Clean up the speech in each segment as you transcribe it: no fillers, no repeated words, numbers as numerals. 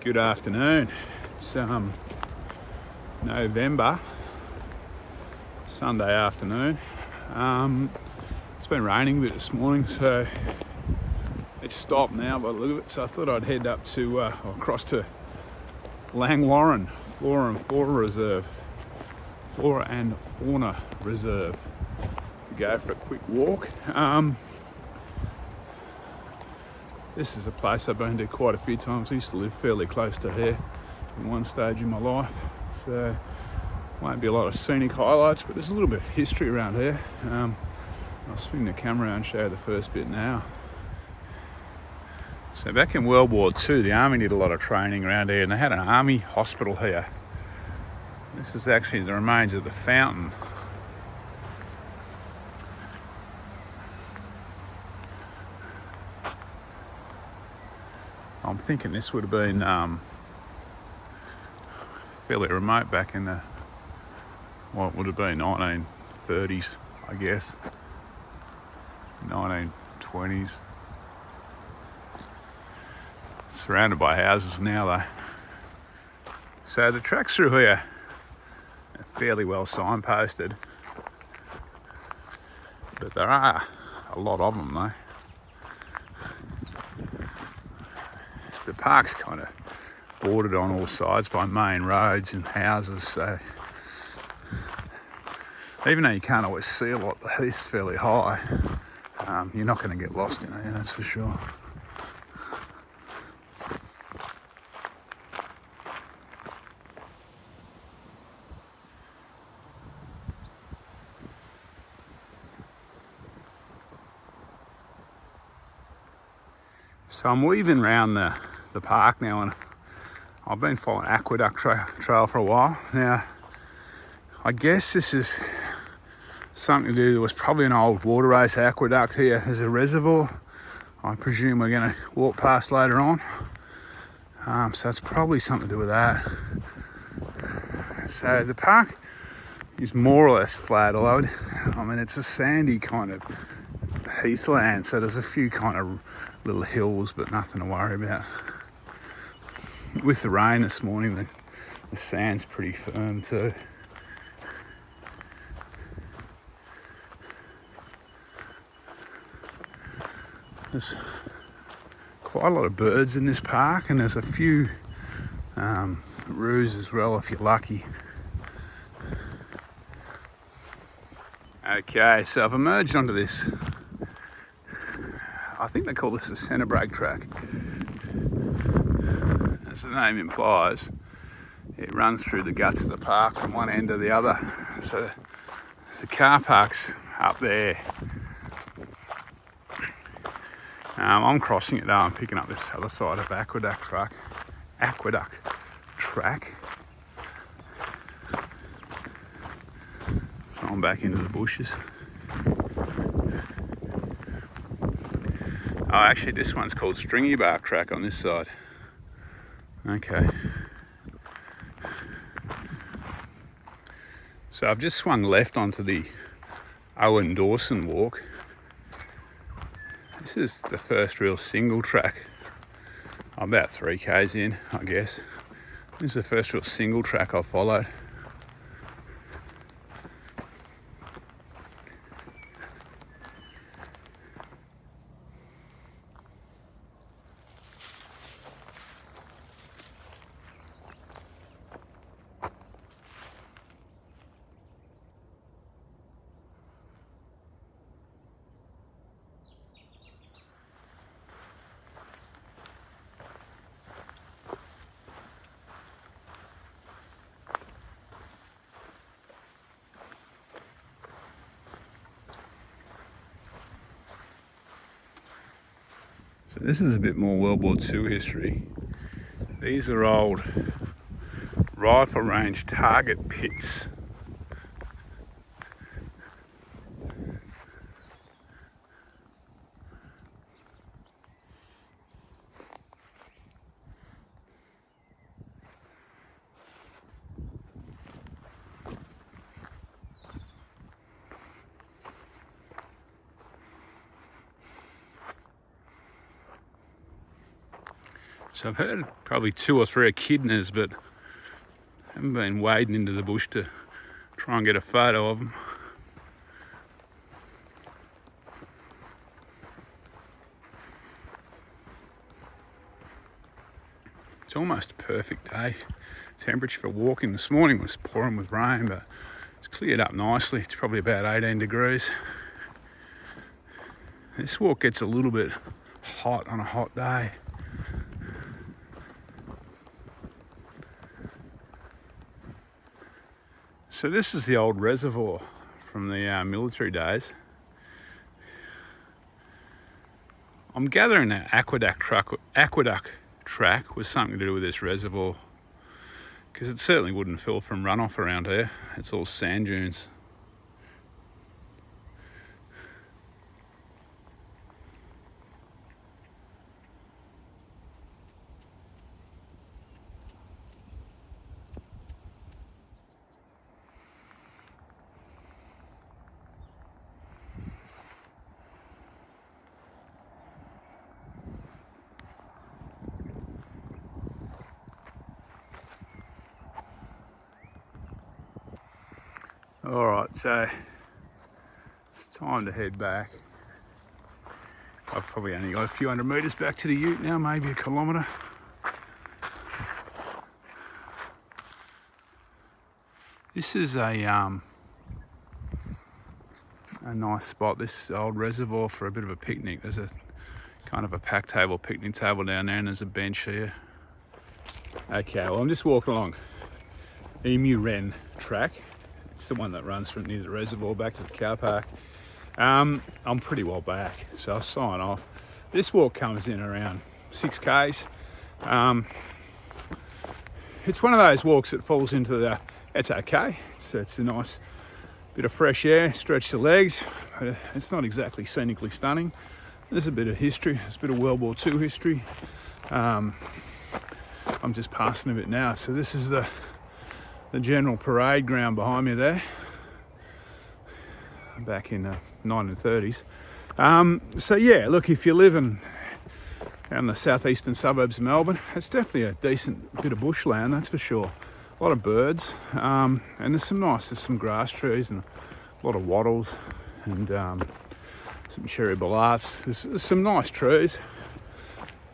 Good afternoon. It's November, Sunday afternoon. It's been raining a bit this morning, so it's stopped now by the look of it. So I thought I'd head up to across to Langwarrin Flora Fauna Reserve to go for a quick walk. This is a place I've been to quite a few times. I used to live fairly close to here in one stage in my life, so won't be a lot of scenic highlights, but there's a little bit of history around here. I'll swing the camera around and show you the first bit now. So back in World War II, the army did a lot of training around here, and they had an army hospital here. This is actually the remains of the fountain. I'm thinking this would have been fairly remote back in the, what would have been 1930s, I guess, 1920s. Surrounded by houses now though. So the tracks through here are fairly well signposted, but there are a lot of them though. The park's kind of bordered on all sides by main roads and houses, so even though you can't always see a lot, the heath's fairly high. You're not going to get lost in here, that's for sure. So I'm weaving around the park now, and I've been following Aqueduct Trail for a while. Now, I guess this is something to do, there was probably an old water race aqueduct here. There's a reservoir I presume we're going to walk past later on. So it's probably something to do with that. So the park is more or less flat, although, I mean, it's a sandy kind of heathland, so there's a few kind of little hills, but nothing to worry about. With the rain this morning, the sand's pretty firm too. There's quite a lot of birds in this park, and there's a few roos as well if you're lucky. Okay, so I've emerged onto this, I think they call this the centre break track. As the name implies, it runs through the guts of the park from one end to the other. So the car park's up there. I'm crossing it though, I'm picking up this other side of Aqueduct track. So I'm back into the bushes. Oh, actually this one's called Stringy Bark Track on this side. Okay. So I've just swung left onto the Dorson Walk. This is the first real single track. I'm about 3 k's in, I guess. This is the first real single track I've followed. So this is a bit more World War II history. These are old rifle range target pits. So I've heard probably 2 or 3 echidnas, but haven't been wading into the bush to try and get a photo of them. It's almost a perfect day. Temperature for walking this morning was pouring with rain, but it's cleared up nicely. It's probably about 18 degrees. This walk gets a little bit hot on a hot day. So this is the old reservoir from the military days. I'm gathering that aqueduct track was something to do with this reservoir, because it certainly wouldn't fill from runoff around here. It's all sand dunes. All right, so it's time to head back. I've probably only got a few hundred metres back to the ute now, maybe a kilometre. This is a nice spot, this old reservoir, for a bit of a picnic. There's a kind of a pack table, picnic table down there, and there's a bench here. Okay, well, I'm just walking along uren track. It's the one that runs from near the reservoir back to the car park. I'm pretty well back, so I'll sign off. This walk comes in around 6 k's. It's one of those walks that falls into the, it's okay. So it's a nice bit of fresh air, stretch the legs. It's not exactly scenically stunning. There's a bit of history, there's a bit of World War II history. I'm just passing a bit now. So this is the general parade ground behind me there, back in the 1930s. So yeah, look, if you're living in the southeastern suburbs of Melbourne, it's definitely a decent bit of bushland, that's for sure. A lot of birds, and there's some grass trees and a lot of wattles and some cherry bollards. There's some nice trees.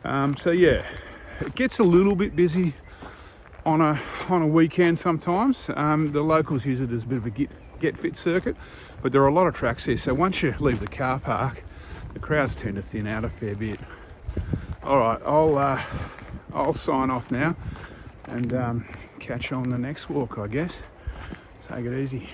So yeah, it gets a little bit busy on a weekend sometimes. The locals use it as a bit of a get fit circuit, but there are a lot of tracks here, so once you leave the car park, the crowds tend to thin out a fair bit. All right, I'll sign off now and catch you on the next walk, I guess. Take it easy.